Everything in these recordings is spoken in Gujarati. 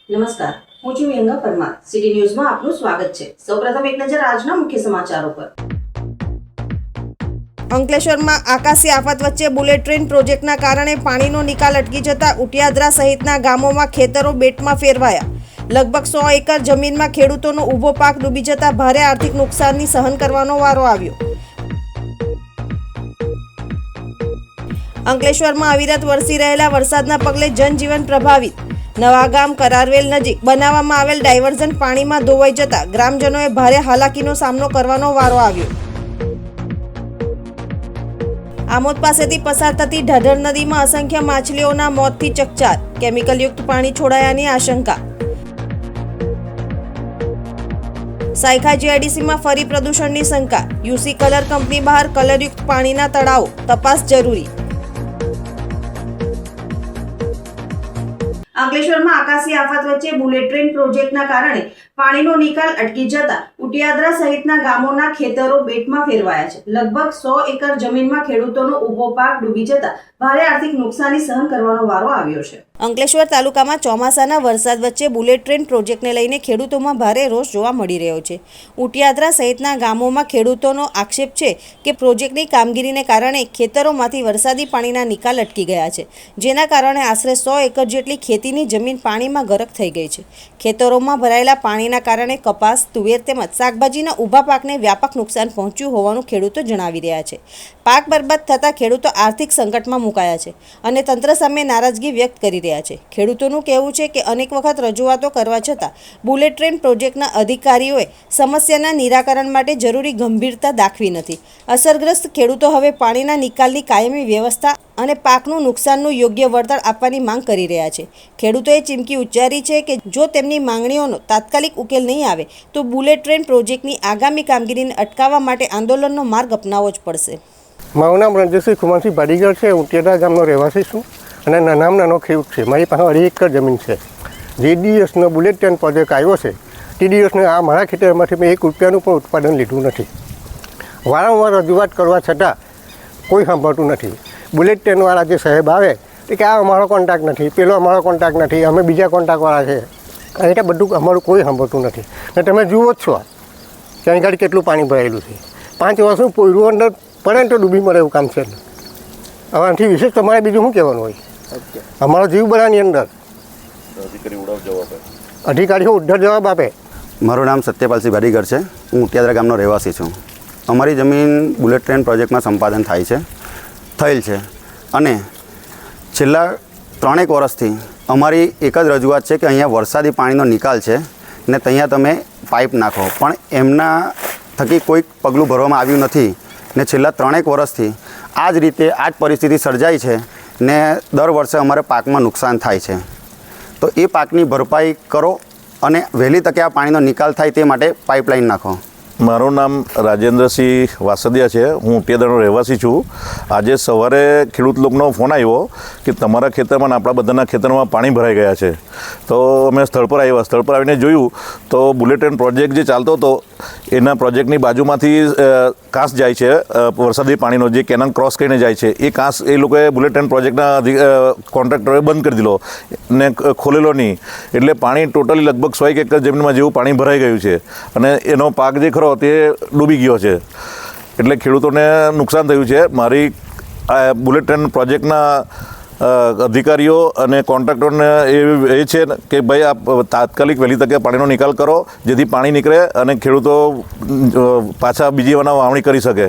નમસ્કાર, હું છું યંગા પરમાર. સિટી ન્યૂઝમાં આપનું સ્વાગત છે. સૌપ્રથમ એક નજર આજના મુખ્ય સમાચારો પર. અંકલેશ્વરમાં આકાશી આફત વચ્ચે બુલેટ ટ્રેન પ્રોજેક્ટના કારણે પાણીનો નિકાલ અટકી જતા ઉટિયાદરા સહિતના ગામોમાં ખેતરો બેટમાં ફેરવાયા. લગભગ 100 એકર જમીનમાં ખેડૂતોનો ઊભો પાક ડૂબી જતા ભારે આર્થિક નુકસાનની સહન કરવાનો વારો આવ્યો. અંકલેશ્વરમાં અવિરત વરસી રહેલા વરસાદના પગલે જનજીવન પ્રભાવિત. નવાગામ કરારવેલ નજીક બનાવવામાં આવેલ ડાયવર્ઝન પાણીમાં ધોવાઈ જતા ગ્રામજનોએ ભારે હાલાકીનો સામનો કરવાનો વારો આવ્યો. આમોદ પાસેથી પસાર થતી ઢઢર નદીમાં અસંખ્ય માછલીઓના મોતથી ચકચાર. કેમિકલયુક્ત પાણી છોડાયાની આશંકા. સાયખા જીઆઈડીસીમાં ફરી પ્રદૂષણની શંકા. યુસી કલર કંપની બહાર કલરયુક્ત પાણીના તળાવો, તપાસ જરૂરી. અંકલેશ્વરમાં આકાશી આફત વચ્ચે બુલેટ ટ્રેન પ્રોજેક્ટના કારણે પાણીનો નિકાલ અટકી જતા ઉટિયાદરા સહિતના ગામોના ખેતરો બેટમાં ફેરવાયા છે. લગભગ 100 એકર જમીનમાં ખેડૂતોનો ઊભો પાક ડૂબી જતા ભારે આર્થિક નુકસાની સહન કરવાનો વારો આવ્યો છે. અંકલેશ્વર તાલુકામાં ચોમાસાના વરસાદ વચ્ચે બુલેટ ટ્રેન પ્રોજેક્ટને લઈને ખેડૂતોમાં ભારે રોષ જોવા મળી રહ્યો છે. ઉટિયાદરા સહિતના ગામોમાં ખેડૂતોનો આક્ષેપ છે કે પ્રોજેક્ટની કામગીરીને કારણે ખેતરોમાંથી વરસાદી પાણીના નિકાલ અટકી ગયા છે, જેના કારણે આશરે 100 એકર જેટલી ખેતીની જમીન પાણીમાં ગરક થઈ ગઈ છે. ખેતરોમાં ભરાયેલા પાણીના કારણે કપાસ, તુવેર તેમજ શાકભાજીના ઊભા પાકને વ્યાપક નુકસાન પહોંચ્યું હોવાનું ખેડૂતો જણાવી રહ્યા છે. પાક બરબાદ થતાં ખેડૂતો આર્થિક સંકટમાં મુકાયા છે અને તંત્ર સામે નારાજગી વ્યક્ત કરી રહ્યા છે. ખેડૂતોનું કહેવું છે કે અનેક વખત રજૂઆતો કરવા છતાં બુલેટ ટ્રેન પ્રોજેક્ટના અધિકારીઓએ સમસ્યાના નિરાકરણ માટે જરૂરી ગંભીરતા દાખવી નથી. અસરગ્રસ્ત ખેડૂતો હવે પાણીના નિકાલની કાયમી વ્યવસ્થા અને પાકનું નુકસાનનું યોગ્ય વળતર આપવાની માંગ કરી રહ્યા છે. ખેડૂતોએ ચીમકી ઉચ્ચારી છે કે જો તેમની માંગણીઓનો તાત્કાલિક ઉકેલ નહીં આવે તો બુલેટ ટ્રેન પ્રોજેક્ટની આગામી કામગીરીને અટકાવવા માટે આંદોલનનો માર્ગ અપનાવવો જ પડશે. મારું નામ રણજીતસિંહ કુમારસિંહ બાડીગર છે. હું ઉટિયાદરા ગામનો રહેવાસી છું અને નાનો ખેડૂત છે. મારી પાસે 2.5 એકર જમીન છે. TDSનો બુલેટ ટ્રેન પ્રોજેક્ટ આવ્યો છે. TDSને આ મારા ખેતરમાંથી મેં 1 રૂપિયાનું પણ ઉત્પાદન લીધું નથી. વારંવાર રજૂઆત કરવા છતાં કોઈ સાંભળતું નથી. બુલેટ ટ્રેનવાળા જે સાહેબ આવે કે આ અમારો કોન્ટ્રાક્ટ નથી, પેલો અમારો કોન્ટ્રાક્ટ નથી, અમે બીજા કોન્ટ્રાક્ટવાળા છે. એટલે બધું અમારું કોઈ સાંભળતું નથી. ને તમે જુઓ જ છો કે અહીં ગાડી કેટલું પાણી ભરાયેલું છે. 5 વર્ષનું પોયરું અંદર પડે ને તો ડૂબી મળે એવું કામ છે. હવે આનાથી વિશેષ તમારે બીજું શું કહેવાનું હોય? અમારો જીવ બળાની અંદર અધિકારીઓ ઉદ્ધર જવાબ આપે. મારું નામ સત્યપાલસિંહ બાડીગર છે. હું ઉટિયાદરા ગામનો રહેવાસી છું. અમારી જમીન બુલેટ ટ્રેન પ્રોજેક્ટમાં સંપાદન થયેલ છે અને છેલ્લા 3 વર્ષથી અમારી એક જ રજૂઆત છે કે અહીંયા વરસાદી પાણીનો નિકાલ છે ને ત્યાં તમે પાઇપ નાખો, પણ એમના થકી કોઈ પગલું ભરવામાં આવ્યું નથી ને છેલ્લા 3 વર્ષથી આ જ રીતે આ જ પરિસ્થિતિ સર્જાઈ છે ને દર વર્ષે અમારે પાકમાં નુકસાન થાય છે. તો એ પાકની ભરપાઈ કરો અને વહેલી તકે આ પાણીનો નિકાલ થાય તે માટે પાઇપલાઇન નાખો. મારું નામ રાજેન્દ્રસિંહ વાસદિયા છે. હું ઉટિયાદરાનો રહેવાસી છું. આજે સવારે ખેડૂત લોકોનો ફોન આવ્યો કે તમારા ખેતરમાં ને આપણા બધાના ખેતરમાં પાણી ભરાઈ ગયા છે. તો અમે સ્થળ પર આવ્યા. સ્થળ પર આવીને જોયું તો બુલેટ ટ્રેન પ્રોજેક્ટ જે ચાલતો હતો એના પ્રોજેક્ટની બાજુમાંથી કાંસ જાય છે, વરસાદી પાણીનો જે કેનાલ ક્રોસ કરીને જાય છે. એ કાંસ એ લોકોએ બુલેટ ટ્રેન પ્રોજેક્ટના કોન્ટ્રાક્ટરોએ બંધ કરી દીધો ને ખોલેલો નહીં. એટલે પાણી ટોટલી લગભગ 100 એકર જમીનમાં જેવું પાણી ભરાઈ ગયું છે અને એનો પાક જે ખરો તે ડૂબી ગયો છે. એટલે ખેડૂતોને નુકસાન થયું છે. મારી બુલેટ ટ્રેન પ્રોજેક્ટના અધિકારીઓ અને કોન્ટ્રાક્ટરોને એ છે કે ભાઈ આપ તાત્કાલિક વહેલી તકે પાણીનો નિકાલ કરો જેથી પાણી નીકળે અને ખેડૂતો પાછા બીજી વાવણી કરી શકે.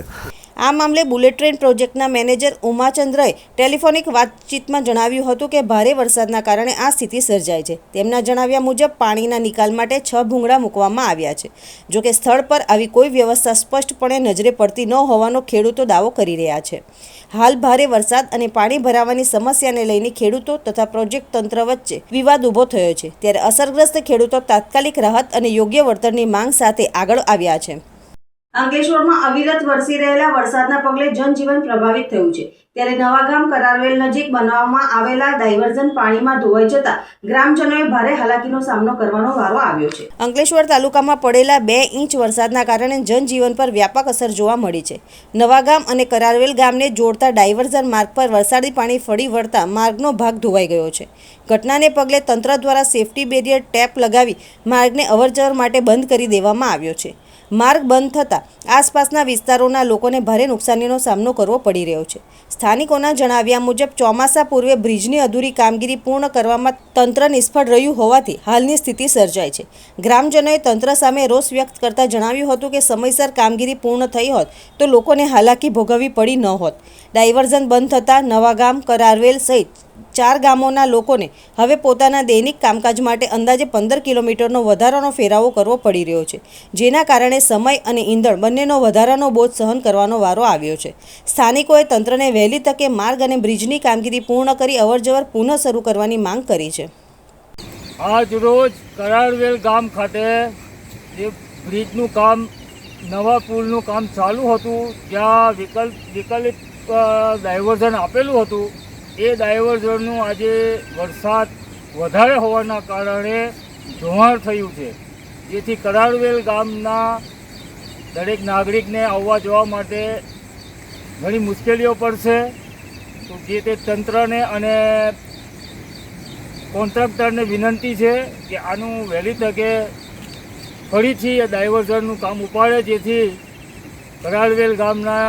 આ મામલે બુલેટ ટ્રેન પ્રોજેક્ટના મેનેજર ઉમાચંદ્રએ ટેલિફોનિક વાતચીતમાં જણાવ્યું હતું કે ભારે વરસાદના કારણે આ સ્થિતિ સર્જાઈ છે. તેમના જણાવ્યા મુજબ પાણીના નિકાલ માટે 6 ભૂંગળા મૂકવામાં આવ્યા છે. જોકે સ્થળ પર આવી કોઈ વ્યવસ્થા સ્પષ્ટપણે નજરે પડતી ન હોવાનો ખેડૂતો દાવો કરી રહ્યા છે. હાલ ભારે વરસાદ અને પાણી ભરાવાની સમસ્યાને લઈને ખેડૂતો તથા પ્રોજેક્ટ તંત્ર વચ્ચે વિવાદ ઊભો થયો છે. ત્યારે અસરગ્રસ્ત ખેડૂતો તાત્કાલિક રાહત અને યોગ્ય વળતરની માંગ સાથે આગળ આવ્યા છે. અંકલેશ્વરમાં અવિરત વરસી રહેલા વરસાદના પગલે જનજીવન પ્રભાવિત થયું છે, ત્યારે નવાગામ કરારવેલ નજીક બનાવવામાં આવેલા ડાયવર્ઝન પાણીમાં ધોવાઈ જતા ગ્રામજનોએ ભારે હાલાકીનો સામનો કરવાનો વારો આવ્યો છે. અંકલેશ્વર તાલુકામાં પડેલા 2 ઇંચ વરસાદના કારણે જનજીવન પર વ્યાપક અસર જોવા મળી છે. નવાગામ અને કરારવેલ ગામને જોડતા ડાયવર્ઝન માર્ગ પર વરસાદી પાણી ફરી વળતા માર્ગનો ભાગ ધોવાઈ ગયો છે. ઘટનાને પગલે તંત્ર દ્વારા સેફટી બેરિયર ટેપ લગાવી માર્ગને અવરજવર માટે બંધ કરી દેવામાં આવ્યો છે. માર્ગ બંધ થતાં આસપાસના વિસ્તારોના લોકોને ભારે નુકસાનીનો સામનો કરવો પડી રહ્યો છે. સ્થાનિકોના જણાવ્યા મુજબ ચોમાસા પૂર્વે બ્રિજની અધૂરી કામગીરી પૂર્ણ કરવામાં તંત્ર નિષ્ફળ રહ્યું હોવાથી હાલની સ્થિતિ સર્જાઈ છે. ગ્રામજનોએ તંત્ર સામે રોષ વ્યક્ત કરતા જણાવ્યું હતું કે સમયસર કામગીરી પૂર્ણ થઈ હોત તો લોકોને હાલાકી ભોગવવી પડી ન હોત. ડાયવર્ઝન બંધ થતાં નવાગામ, કરારવેલ સહિત 4 ગામોના લોકોને હવે પોતાના દૈનિક કામકાજ માટે અંદાજે 15 કિલોમીટરનો વધારાનો ફેરાવો કરવો પડી રહ્યો છે, જેના કારણે સમય અને ઈંધણ બંનેનો વધારાનો બોજ સહન કરવાનો વારો આવ્યો છે. સ્થાનિકોએ તંત્રને વહેલી તકે માર્ગ અને બ્રિજની કામગીરી પૂર્ણ કરી અવરજવર પુનઃ શરૂ કરવાની માંગ કરી છે. આજ રોજ કરારવેલ ગામ ખાતે જે બ્રિજનું કામ, નવા પુલનું કામ ચાલુ હતું, જ્યાં વિકલ્પ ડાયવર્ઝન આપેલું હતું, એ ડાયવર્ઝનનું આજે વરસાદ વધારે હોવાના કારણે ધોવાણ થયું છે, જેથી કરારવેલ ગામના દરેક નાગરિકને આવવા જવા માટે ઘણી મુશ્કેલીઓ પડશે. તો જે તે તંત્રને અને કોન્ટ્રાક્ટરને વિનંતી છે કે આનું વહેલી તકે ફરીથી એ ડાયવર્ઝનનું કામ ઉપાડે, જેથી કરારવેલ ગામના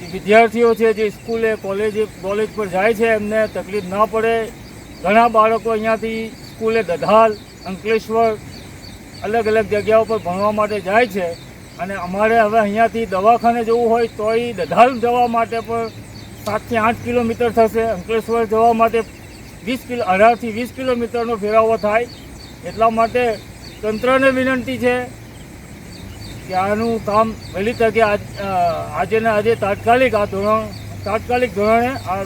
જે વિદ્યાર્થીઓ છે, જે સ્કૂલે કોલેજ પર જાય છે, એમને તકલીફ ના પડે. ઘણા બાળકો અહીંયાથી સ્કૂલે દધાલ, અંકલેશ્વર, અલગ અલગ જગ્યાઓ પર ભણવા માટે જાય છે, અને અમારે હવે અહીંયાથી દવાખાને જવું હોય તોય દધાલ જવા માટે પણ 7 થી 8 કિલોમીટર થશે. અંકલેશ્વર જવા માટે 18 થી 20 કિલોમીટરનો ફેરાવો થાય. એટલા માટે તંત્રને વિનંતી છે કે આનું કામ વહેલી તકે આજે તાત્કાલિક ધોરણે આ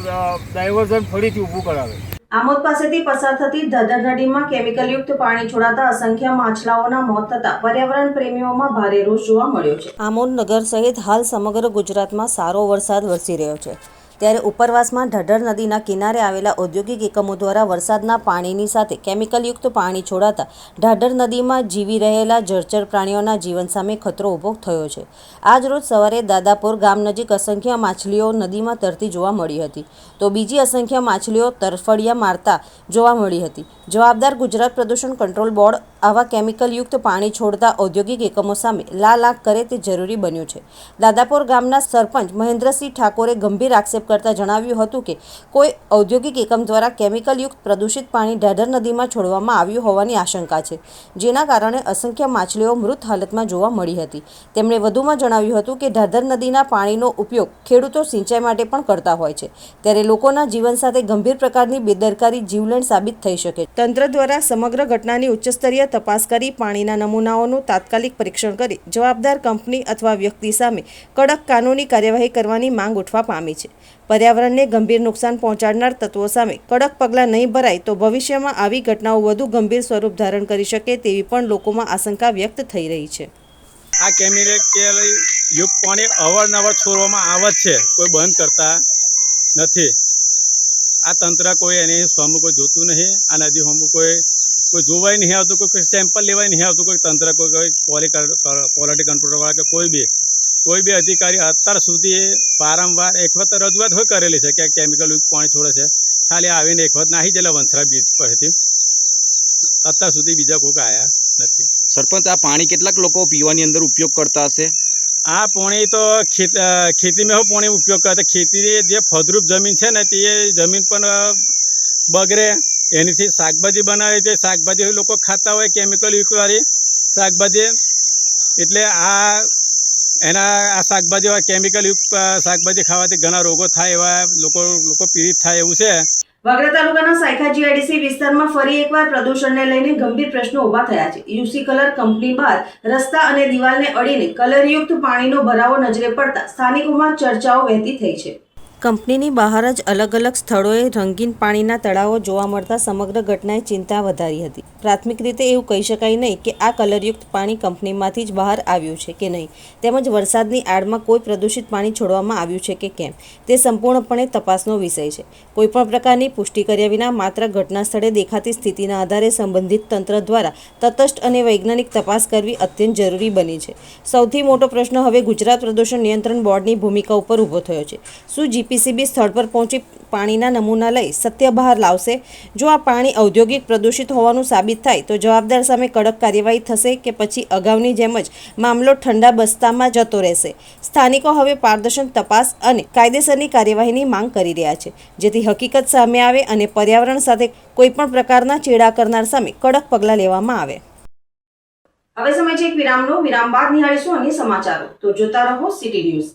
ડાયવર્ઝન ફરીથી ઊભું કરાવે. આમોદ પાસેથી પસાર થતી ધધર નદીમાં કેમિકલયુક્ત પાણી છોડાતા અસંખ્ય માછલાઓના મોત થતા પર્યાવરણ પ્રેમીઓમાં ભારે રોષ જોવા મળ્યો છે. આમોદ નગર સહિત હાલ સમગ્ર ગુજરાતમાં સારો વરસાદ વરસી રહ્યો છે, ત્યારે ઉપરવાસમાં ઢઢર નદીના કિનારે આવેલા ઔદ્યોગિક એકમો દ્વારા વરસાદના પાણીની સાથે કેમિકલયુક્ત પાણી છોડાતા ઢાઢર નદીમાં જીવી રહેલા જળચર પ્રાણીઓના જીવન સામે ખતરો ઊભો થયો છે. આજ રોજ સવારે દાદાપુર ગામ નજીક અસંખ્ય માછલીઓ નદીમાં તરતી જોવા મળી હતી, તો બીજી અસંખ્ય માછલીઓ તરફડિયા મારતા જોવા મળી હતી. જવાબદાર ગુજરાત પ્રદૂષણ કંટ્રોલ બોર્ડ આવા કેમિકલયુક્ત પાણી છોડતા ઔદ્યોગિક એકમો સામે લાલ આંખ કરે તે જરૂરી બન્યું છે. દાદાપુર ગામના સરપંચ મહેન્દ્રસિંહ ઠાકોરે ગંભીર આક્ષેપ કરતા જણાવ્યું હતું કે કોઈ ઔદ્યોગિક એકમ દ્વારા કેમિકલયુક્ત પ્રદૂષિત પાણી ઢાઢર નદીમાં છોડવામાં આવ્યું હોવાની આશંકા છે, જેના કારણે અસંખ્ય માછલીઓ મૃત હાલતમાં જોવા મળી હતી. તેમણે વધુમાં જણાવ્યું હતું કે ઢાઢર નદીના પાણીનો ઉપયોગ ખેડૂતો સિંચાઈ માટે પણ કરતા હોય છે, ત્યારે લોકોના જીવન સાથે ગંભીર પ્રકારની બેદરકારી જીવલેણ સાબિત થઈ શકે. તંત્ર દ્વારા સમગ્ર ઘટનાની ઉચ્ચસ્તરીય તપાસ કરી પાણીના નમૂનાઓનું તાત્કાલિક પરીક્ષણ કરી જવાબદાર કંપની અથવા વ્યક્તિ સામે કડક કાનૂની કાર્યવાહી કરવાની માંગ ઉઠવા પામી છે. પર્યાવરણને ગંભીર નુકસાન પહોંચાડનાર તત્વો સામે કડક પગલાં નહીં ભરાય તો ભવિષ્યમાં આવી ઘટનાઓ વધુ ગંભીર સ્વરૂપ ધારણ કરી શકે તેવી પણ લોકોમાં આશંકા વ્યક્ત થઈ રહી છે. આ કેમિકલ યુક્ત પાણી અવારનવાર છોડવામાં આવે જ છે, કોઈ બંધ કરતા નથી. આ તંત્ર કોઈ એની સામે કોઈ જોતું નહીં. આ નદી સામે કોઈ જોવાય નહીં આવતું, કોઈ સેમ્પલ લેવાય નહીં આવતું, કોઈ તંત્ર કોઈ ક્વોલિટી કંટ્રોલવાળા કે કોઈ બી અધિકારી અત્યાર સુધી વારંવાર એક વખત રજૂઆત હોય કરેલી છે કે આ કેમિકલ યુક્ત પાણી છોડે છે, ખાલી આવીને એક વખત નાહી ગયેલા વંસરા બીચ પરથી. અત્યાર સુધી બીજા કોઈ આવ્યા નથી. સરપંચ, આ પાણી કેટલાક લોકો પીવાની અંદર ઉપયોગ કરતા હશે? આ પાણી તો ખેતીમાં પાણી ઉપયોગ કરે. ખેતીની જે ફળદ્રુપ જમીન છે ને તે જમીન પણ બગડે, એનીથી શાકભાજી બનાવે છે, શાકભાજી લોકો ખાતા હોય કેમિકલ યુક્તવાળી શાકભાજી, એટલે આ શાકભાજી કેમિકલ યુક્ત શાકભાજી ખાવાથી ઘણા રોગો થાય, એવા લોકો પીડિત થાય એવું છે. વાગરા તાલુકાના સાયખા જીઆઈડીસી વિસ્તારમાં ફરી એકવાર પ્રદૂષણને લઈને ગંભીર પ્રશ્નો ઊભા થયા છે. યુસી કલર કંપની બહાર રસ્તા અને દિવાલને અડીને કલરયુક્ત પાણીનો ભરાવો નજરે પડતા સ્થાનિકોમાં ચર્ચાઓ વહેતી થઈ છે. કંપનીની બહાર જ અલગ અલગ સ્થળોએ રંગીન પાણીના તળાવો જોવા મળતા સમગ્ર ઘટનાએ ચિંતા વધારી હતી. પ્રાથમિક રીતે એવું કહી શકાય નહીં કે આ કલરયુક્ત પાણી કંપનીમાંથી જ બહાર આવ્યું છે કે નહીં, તેમજ વરસાદની આડમાં કોઈ પ્રદૂષિત પાણી છોડવામાં આવ્યું છે કે કેમ, તે સંપૂર્ણપણે તપાસનો વિષય છે. કોઈપણ પ્રકારની પુષ્ટિ કર્યા વિના માત્ર ઘટના સ્થળે દેખાતી સ્થિતિના આધારે સંબંધિત તંત્ર દ્વારા તટસ્થ અને વૈજ્ઞાનિક તપાસ કરવી અત્યંત જરૂરી બની છે. સૌથી મોટો પ્રશ્ન હવે ગુજરાત પ્રદૂષણ નિયંત્રણ બોર્ડની ભૂમિકા ઉપર ઊભો થયો છે. શું જીપીસીબી સ્થળ પર પહોંચી પાણીના નમૂના લઈ સત્ય બહાર લાવશે? જો આ પાણી ઔદ્યોગિક પ્રદૂષિત હોવાનું સાબિત થાય તો જવાબદાર સામે કડક કાર્યવાહી થશે કે પછી અગાઉની જેમ જ મામલો ઠંડા બસ્તામાં જતો રહેશે? સ્થાનિકો હવે પારદર્શક તપાસ અને કાયદેસરની કાર્યવાહીની માંગ કરી રહ્યા છે, જેથી હકીકત સામે આવે અને પર્યાવરણ સાથે કોઈપણ પ્રકારના ચેડા કરનાર સામે કડક પગલાં લેવામાં આવે. હવે સમય છે એક વિરામનો. વિરામ બાદ નિહાળીશું અન્ય સમાચારો. તો જોતા રહો સિટી ન્યૂઝ.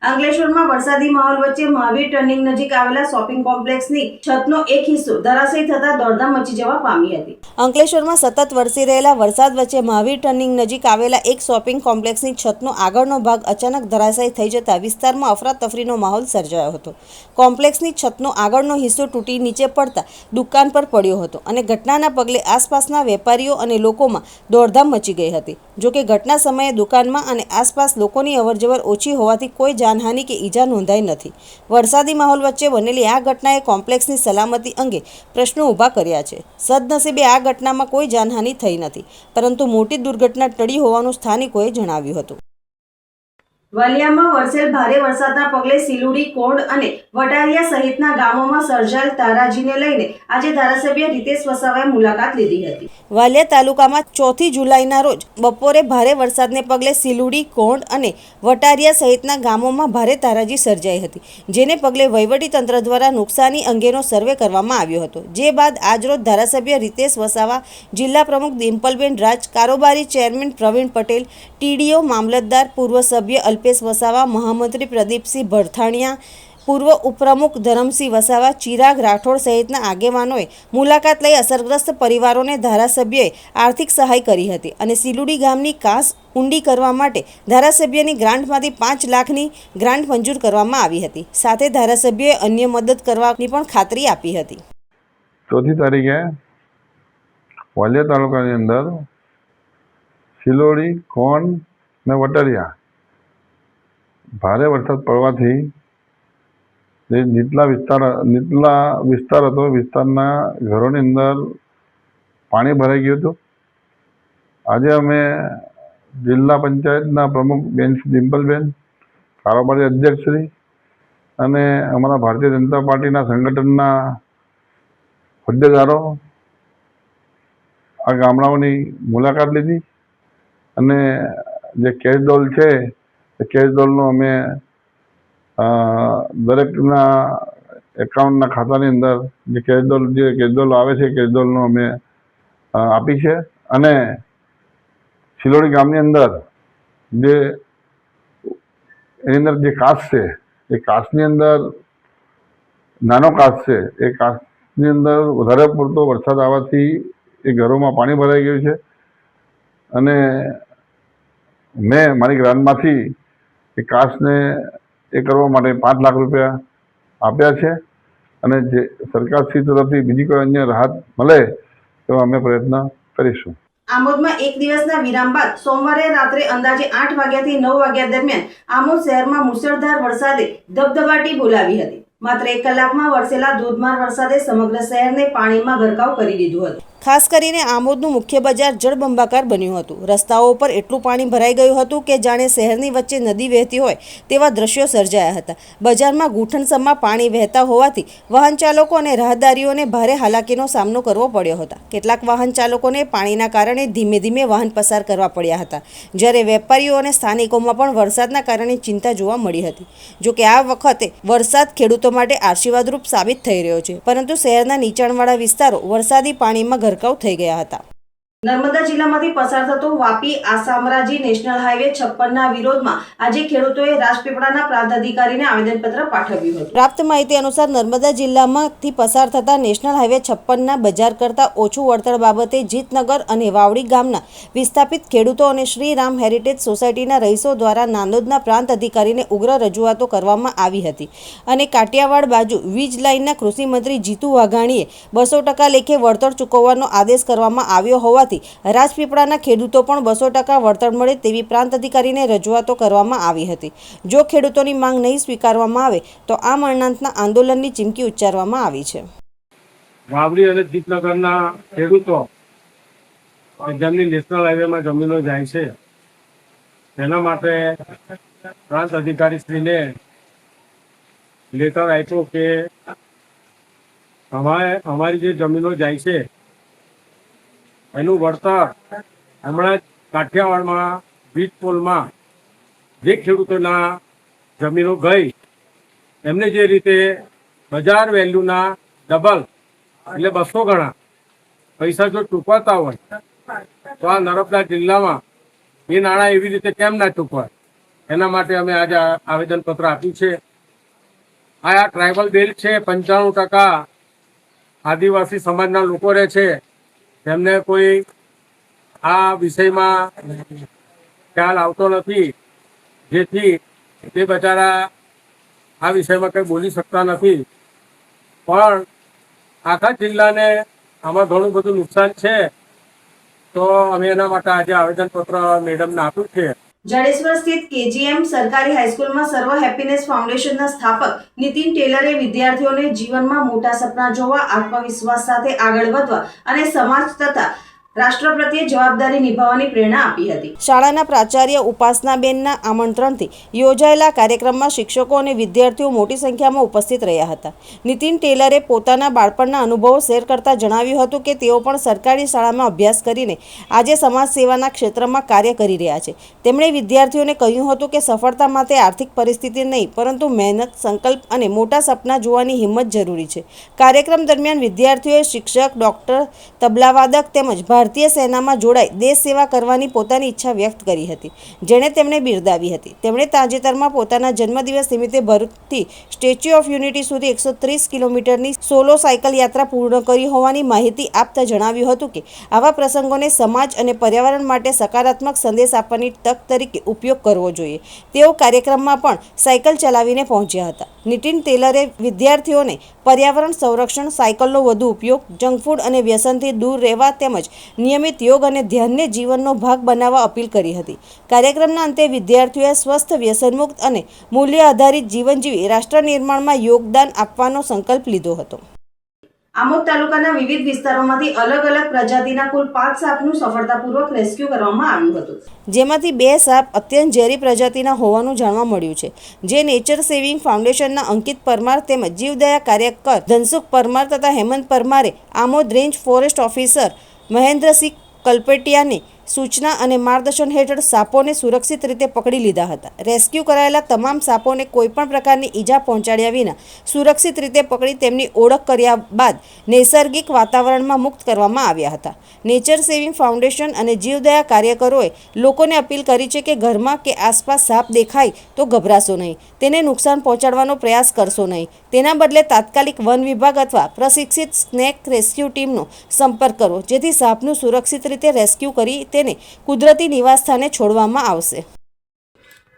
અંકલેશ્વરમાં વરસાદી માહોલ વચ્ચે મહાવીર ટર્નિંગ નજીક આવેલા શોપિંગ કોમ્પ્લેક્સની છતનો એક હિસ્સો ધરાશયી થતા દોડધામ મચી જવા પામી હતી. અંકલેશ્વરમાં સતત વરસી રહેલા વરસાદ વચ્ચે મહાવીર ટર્નિંગ નજીક આવેલા એક શોપિંગ કોમ્પ્લેક્સની છતનો આગળનો ભાગ અચાનક ધરાશાયી થઈ જતા વિસ્તારમાં અફરાતફરીનો માહોલ સર્જાયો હતો. કોમ્પ્લેક્સની છતનો આગળનો હિસ્સો તૂટી નીચે પડતા દુકાન પર પડ્યો હતો અને ઘટનાના પગલે આસપાસના વેપારીઓ અને લોકોમાં દોડધામ મચી ગઈ હતી. જોકે ઘટના સમયે દુકાનમાં અને આસપાસ લોકોની અવરજવર ઓછી હોવાથી કોઈ જાનહાનિ કે ઈજા નોંધાઈ નથી. વરસાદી માહોલ વચ્ચે બનેલી આ ઘટનાએ કોમ્પ્લેક્સની સલામતી અંગે પ્રશ્નો ઊભા કર્યા છે. સદનસીબે આ ઘટનામાં કોઈ જાનહાનિ થઈ નથી, પરંતુ મોટી દુર્ઘટના ટળી હોવાનું સ્થાનિકોએ જણાવ્યું હતું. વાલિયામાં વરસેલ ભારે વરસાદના પગલે સિલુડી, કોંડ અને વટારિયા સહિતના ગામોમાં સર્જાયેલ તારાજીને લઈને આજે ધારાસભ્ય રીતેશ વસાવાએ મુલાકાત લીધી હતી. વાલિયા તાલુકામાં 4 જુલાઈના રોજ બપોરે ભારે વરસાદને પગલે સિલુડી, કોંડ અને વટારિયા સહિતના ગામોમાં ભારે તારાજી સર્જાઈ હતી, જેને પગલે વહીવટીતંત્ર દ્વારા નુકસાની અંગેનો સર્વે કરવામાં આવ્યો હતો. જે બાદ આજરોજ ધારાસભ્ય રીતેશ વસાવા, જિલ્લા પ્રમુખ ડિમ્પલબેન રાજ, કારોબારી ચેરમેન પ્રવીણ પટેલ, ટીડીઓ, મામલતદાર, પૂર્વ સભ્ય અલ્પેશ વસાવા, મહામંત્રી પ્રદીપસિંહ ભરથાણિયા, પૂર્વ ઉપપ્રમુખ ધરમસિંહ વસાવા, ચિરાગ રાઠોડ સહિતના આગેવાનોએ મુલાકાત લઈ અસરગ્રસ્ત પરિવારોને ધારાસભ્યએ આર્થિક સહાય કરી હતી અને સિલુડી ગામની કાસ ઊંડી કરવા માટે ધારાસભ્યની ગ્રાન્ટમાંથી 5 લાખની ગ્રાન્ટ મંજૂર કરવામાં આવી હતી. સાથે ધારાસભ્યએ અન્ય મદદ કરવાની પણ ખાતરી આપી હતી. 4 તારીખે વાલિયા તાલુકાની અંદર સિલોડી, કોંડ ને વટારિયા ભારે વરસાદ પડવાથી જે નીચલા વિસ્તાર હતો, વિસ્તારના ઘરોની અંદર પાણી ભરાઈ ગયું હતું. આજે અમે જિલ્લા પંચાયતના પ્રમુખ બેન ડિમ્પલબેન, કારોબારી અધ્યક્ષશ્રી અને અમારા ભારતીય જનતા પાર્ટીના સંગઠનના હોદ્દેદારો આ ગામડાઓની મુલાકાત લીધી અને જે કેશ ડોલ છે એ કેશ ડોલનો અમે દરેકના એકાઉન્ટના ખાતાની અંદર જે કેશ ડોલ આવે છે કેશ ડોલનો અમે આપી છે. અને સિલોડી ગામની અંદર એની અંદર જે કાચ છે એ કાચની અંદર નાનો કાચ છે, એ કાચની અંદર વધારે પડતો વરસાદ આવવાથી એ ઘરોમાં પાણી ભરાઈ ગયું છે અને મેં મારી ગ્રાન્ટમાંથી એ કાચને એ કરવા માટે 5 લાખ રૂપિયા આપ્યા છે અને જે સરકારશ્રી તરફથી બીજી કોઈ અન્ય રાહત મળે એવા અમે પ્રયત્ન કરીશું. આમોદમાં એક દિવસના વિરામ બાદ સોમવારે રાત્રે અંદાજે 8 વાગ્યાથી 9 વાગ્યા દરમિયાન આમોદ શહેરમાં મુશળધાર વરસાદે ધબધબાટી બોલાવી હતી. માત્ર 1 કલાકમાં વરસેલા ધોધમાર વરસાદે સમગ્ર શહેરને પાણીમાં ગરકાવ કરી દીધું હતું. ખાસ કરીને આમોદનું મુખ્ય બજાર જળબંબાકાર બન્યું હતું. રસ્તાઓ પર એટલું પાણી ભરાઈ ગયું હતું કે જાણે શહેરની વચ્ચે નદી વહેતી હોય તેવા દ્રશ્યો સર્જાયા હતા. બજારમાં ઘૂંટણસમા પાણી વહેતા હોવાથી વાહન ચાલકો અને રાહદારીઓને ભારે હાલાકીનો સામનો કરવો પડ્યો હતો. કેટલાક વાહન ચાલકોને પાણીના કારણે ધીમે ધીમે વાહન પસાર કરવા પડ્યા હતા, જ્યારે વેપારીઓ અને સ્થાનિકોમાં પણ વરસાદના કારણે ચિંતા જોવા મળી હતી. જોકે આ વખતે વરસાદ ખેડૂતો માટે આશીર્વાદરૂપ સાબિત થઈ રહ્યો છે, પરંતુ શહેરના નીચાણવાળા વિસ્તારો વરસાદી પાણીમાં ગરકાવ થઈ ગયા હતા. નર્મદા જિલ્લામાંથી પસાર થતો વાપી આસામરાજી નેશનલ હાઈવે 56ના વિરોધમાં આજે ખેડૂતોએ રાજપીપળાના પ્રાંત અધિકારીને આવેદનપત્ર પાઠવ્યું હતું. પ્રાપ્ત માહિતી અનુસાર નર્મદા જિલ્લામાંથી પસાર થતા નેશનલ હાઈવે 56ના બજાર કરતાં ઓછું વળતર બાબતે જીતનગર અને વાવડી ગામના વિસ્થાપિત ખેડૂતો અને શ્રી રામ હેરિટેજ સોસાયટીના રહીશો દ્વારા નાંદોદના પ્રાંત અધિકારીને ઉગ્ર રજૂઆતો કરવામાં આવી હતી અને કાઠિયાવાડ બાજુ વીજ લાઇનના કૃષિમંત્રી જીતુ વાઘાણીએ 200% લેખે વળતર ચૂકવવાનો આદેશ કરવામાં આવ્યો હોવાથી રાજપીપળાના ખેડૂતો પણ 200% વળતર મળે તેવી પ્રાંત અધિકારીને રજૂઆતો કરવામાં આવી હતી. જો ખેડૂતોની માંગ નહીં સ્વીકારવામાં આવે તો આ મરણાંતના આંદોલનની ચીમકી ઉચ્ચારવામાં આવી છે. વાવડી અને જીતનગરના ખેડૂતો જેમની નેશનલ હાઈવેમાં જમીનો જાય છે તેના માટે પ્રાંત અધિકારી શ્રીને લેટર આપ્યો કે અમારી જે જમીનો જાય છે એનું વળતર હમણાં જ કાઠિયાવાડમાં વીજ પોલમાં જે ખેડૂતોના જમીનો ગઈ એમને જે રીતે બજાર વેલ્યુના ડબલ એટલે 200 ગણા પૈસા જો ચૂકવતા હોય તો આ નર્મદા જિલ્લામાં એ નાણાં એવી રીતે કેમ ના ચૂકવાય, એના માટે અમે આજે આવેદનપત્ર આપ્યું છે. આ ટ્રાઇબલ બેલ્ટ છે, 95% આદિવાસી સમાજના લોકો રહે છે, તેમને કોઈ આ વિષયમાં ખ્યાલ આવતો નથી, જેથી તે બચારા આ વિષયમાં કંઈ બોલી શકતા નથી. પણ આખા જિલ્લાને આમાં ઘણું બધું નુકસાન છે, તો અમે એના માટે આજે આવેદનપત્ર મેડમને આપ્યું છે. જાડેશ્વર સ્થિત કેજીએમ સરકારી હાઈસ્કૂલમાં સર્વ હેપીનેસ ફાઉન્ડેશનના સ્થાપક નીતિન ટેલરે વિદ્યાર્થીઓને જીવનમાં મોટા સપના જોવા, આત્મવિશ્વાસ સાથે આગળ વધવા અને સમાજ તથા રાષ્ટ્ર પ્રત્યે જવાબદારી નિભાવવાની પ્રેરણા આપી હતી. શાળાના પ્રાચાર્ય ઉપાસનાબેનના આમંત્રણથી યોજાયેલા કાર્યક્રમમાં શિક્ષકો અને વિદ્યાર્થીઓ મોટી સંખ્યામાં ઉપસ્થિત રહ્યા હતા. નીતિન ટેલરે પોતાના બાળપણના અનુભવો શેર કરતા જણાવ્યું હતું કે તેઓ પણ સરકારી શાળામાં અભ્યાસ કરીને આજે સમાજ સેવાના ક્ષેત્રમાં કાર્ય કરી રહ્યા છે. તેમણે વિદ્યાર્થીઓને કહ્યું હતું કે સફળતા માટે આર્થિક પરિસ્થિતિ નહીં, પરંતુ મહેનત, સંકલ્પ અને મોટા સપના જોવાની હિંમત જરૂરી છે. કાર્યક્રમ દરમિયાન વિદ્યાર્થીઓએ શિક્ષક, ડોક્ટર, તબલાવાદક તેમજ ભારતીય સેનામાં જોડાઈ દેશ સેવા કરવાની પોતાની ઈચ્છા વ્યક્ત કરી હતી, જેણે તેમને બિરદાવી હતી. તેમણે તાજેતરમાં પોતાના જન્મદિવસ નિમિત્તે ભરૂચથી સ્ટેચ્યુ ઓફ યુનિટી સુધી 130 કિલોમીટરની સોલો સાયકલ યાત્રા પૂર્ણ કરી હોવાની માહિતી આપતા જણાવ્યું હતું કે આવા પ્રસંગોને સમાજ અને પર્યાવરણ માટે સકારાત્મક સંદેશ આપવાની તક તરીકે ઉપયોગ કરવો જોઈએ. તેઓ કાર્યક્રમમાં પણ સાયકલ ચલાવીને પહોંચ્યા હતા. નીતિન ટેલરે વિદ્યાર્થીઓને પર્યાવરણ સંરક્ષણ, સાયકલનો વધુ ઉપયોગ, જંક ફૂડ અને વ્યસનથી દૂર રહેવા તેમજ નિયમિત યોગ અને ધ્યાનને જીવનનો ભાગ બનાવવા અપીલ કરી હતી. કાર્યક્રમના અંતે વિદ્યાર્થીઓએ સ્વસ્થ, વ્યસનમુક્ત અને મૂલ્ય આધારિત જીવન જીવી રાષ્ટ્ર નિર્માણમાં યોગદાન આપવાનો સંકલ્પ લીધો હતો. આમોદ તાલુકાના વિવિધ વિસ્તારોમાંથી અલગ અલગ પ્રજાતિના કુલ 5 સાપનું સફળતાપૂર્વક રેસ્ક્યુ કરવામાં આવ્યું હતું, જેમાંથી 2 સાપ અત્યંત ઝેરી પ્રજાતિના હોવાનું જાણવા મળ્યું છે, જે નેચર સેવિંગ ફાઉન્ડેશનના અંકિત પરમાર તેમજ જીવદયા કાર્યકર ધનસુખ પરમાર તથા હેમંત પરમારે Amod range forest officer Mahendrasinh કલ્પેટિયાની સૂચના અને માર્ગદર્શન હેઠળ સાપોને સુરક્ષિત રીતે પકડી લીધા હતા. રેસ્ક્યુ કરાયેલા તમામ સાપોને કોઈપણ પ્રકારની ઈજા પહોંચાડ્યા વિના સુરક્ષિત રીતે પકડી તેમની ઓળખ કર્યા બાદ નૈસર્ગિક વાતાવરણમાં મુક્ત કરવામાં આવ્યા હતા. નેચર સેવિંગ ફાઉન્ડેશન અને જીવદયા કાર્યકરોએ લોકોને અપીલ કરી છે કે ઘરમાં કે આસપાસ સાપ દેખાય તો ગભરાશો નહીં, તેને નુકસાન પહોંચાડવાનો પ્રયાસ કરશો નહીં. તેના બદલે તાત્કાલિક વન વિભાગ અથવા પ્રશિક્ષિત સ્નેક રેસ્ક્યુ ટીમનો સંપર્ક કરો, જેથી સાપનું સુરક્ષિત રીતે રેસ્ક્યુ કરી તેને કુદરતી નિવાસસ્થાને છોડવામાં આવશે.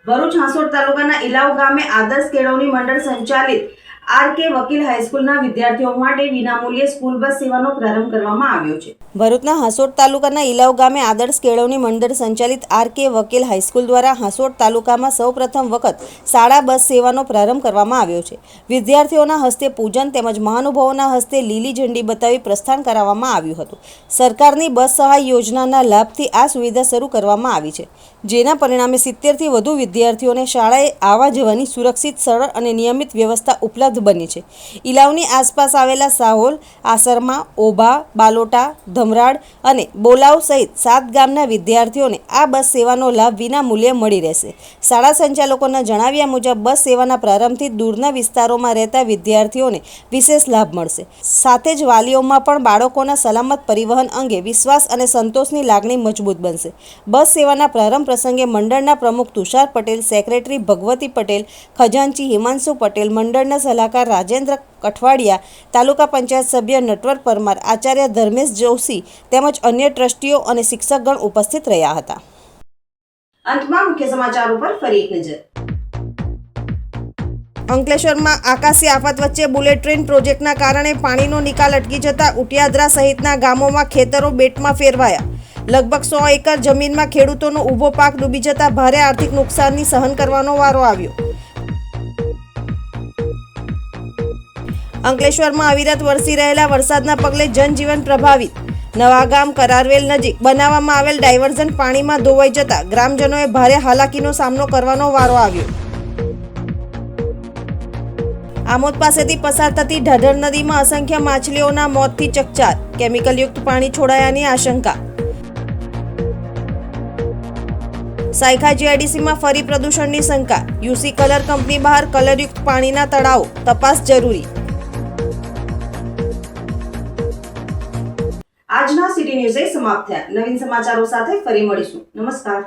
ભરૂચ હાંસોડ તાલુકાના ઇલાવ ગામે આદર્શ કેળવણી મંડળ સંચાલિત આર.કે. વકીલ હાઈસ્કૂલના વિદ્યાર્થીઓ માટે વિનામૂલ્યે સ્કૂલ બસ સેવાનો પ્રારંભ કરવામાં આવ્યો છે. ભરૂચના હાંસોટ તાલુકાના ઇલાવ ગામે આદર્શ કેળવણી મંડળ સંચાલિત આર.કે. વકીલ હાઈસ્કૂલ દ્વારા હાંસોટ તાલુકામાં સૌપ્રથમ વખત શાળા બસ સેવાનો પ્રારંભ કરવામાં આવ્યો છે. વિદ્યાર્થીઓના હસ્તે પૂજન તેમજ મહાનુભાવોના હસ્તે લીલી ઝંડી બતાવી પ્રસ્થાન કરાવવામાં આવ્યું હતું. સરકારની બસ સહાય યોજનાના લાભથી આ સુવિધા શરૂ કરવામાં આવી છે, જેના પરિણામે 70થી વધુ વિદ્યાર્થીઓને શાળાએ આવવા જવાની સુરક્ષિત, સરળ અને નિયમિત વ્યવસ્થા ઉપલબ્ધ બની છે. ઇલાવની આસપાસ આવેલા સાહોલ, આસરમા, ઓભા, બાલોટા, ધમરાડ અને બોલાવ સહિત 7 ગામના વિદ્યાર્થીઓને આ બસ સેવાનો લાભ વિના મૂલ્યે મળી રહેશે. શાળા સંચાલકોના જણાવ્યા મુજબ બસ સેવાના પ્રારંભથી દૂરના વિસ્તારોમાં રહેતા વિદ્યાર્થીઓને વિશેષ લાભ મળશે. સાથે જ વાલીઓમાં પણ બાળકોના સલામત પરિવહન અંગે વિશ્વાસ અને સંતોષની લાગણી મજબૂત બનશે. બસ સેવાના પ્રારંભ પ્રસંગે મંડળના પ્રમુખ તુષાર પટેલ, સેક્રેટરી ભગવતી પટેલ, ખજાનચી હિમાંશુ પટેલ, મંડળના સલાહકાર રાજેન્દ્ર કઠવાડિયા, તાલુકા પંચાયત સભ્ય નટવર પરમાર, આચાર્ય ધર્મેશ જોશી તેમજ અન્ય ટ્રસ્ટીઓ અને શિક્ષકગણ ઉપસ્થિત રહ્યા હતા. અંતમાં મુખ્ય સમાચાર ઉપર ફરી એક નજર. અંકલેશ્વરમાં આકાશી આફત વચ્ચે બુલેટ ટ્રેન પ્રોજેક્ટના કારણે પાણીનો નિકાલ અટકી જતા ઉટિયાદરા સહિતના ગામોમાં ખેતરો બેટમાં ફેરવાયા. લગભગ 100 એકર જમીનમાં ખેડૂતોનો ઊભો પાક ડૂબી જતા ભારે આર્થિક નુકસાનની સહન કરવાનો વારો આવ્યો. અંકલેશ્વરમાં અવિરત વરસી રહેલા વરસાદના પગલે જનજીવન પ્રભાવિત. નવાગામ કરારવેલ નજીક બનાવવામાં આવેલ ડાયવર્ઝન પાણીમાં ધોવાઈ જતા ગ્રામજનોએ ભારે હાલાકીનો સામનો કરવાનો વારો આવ્યો. આમોદ પાસેથી પસાર થતી ઢઢર નદીમાં અસંખ્ય માછલીઓના મોતથી ચકચાર. કેમિકલયુક્ત પાણી છોડાયાની આશંકા. સાયખા જીઆઈડીસીમાં ફરી પ્રદૂષણની શંકા. યુસી કલર કંપની બહાર કલરયુક્ત પાણીના તળાવો, તપાસ જરૂરી. આજના સિટી ન્યૂઝ સમાપ્ત થયા. નવીન સમાચારો સાથે ફરી મળીશું. નમસ્કાર.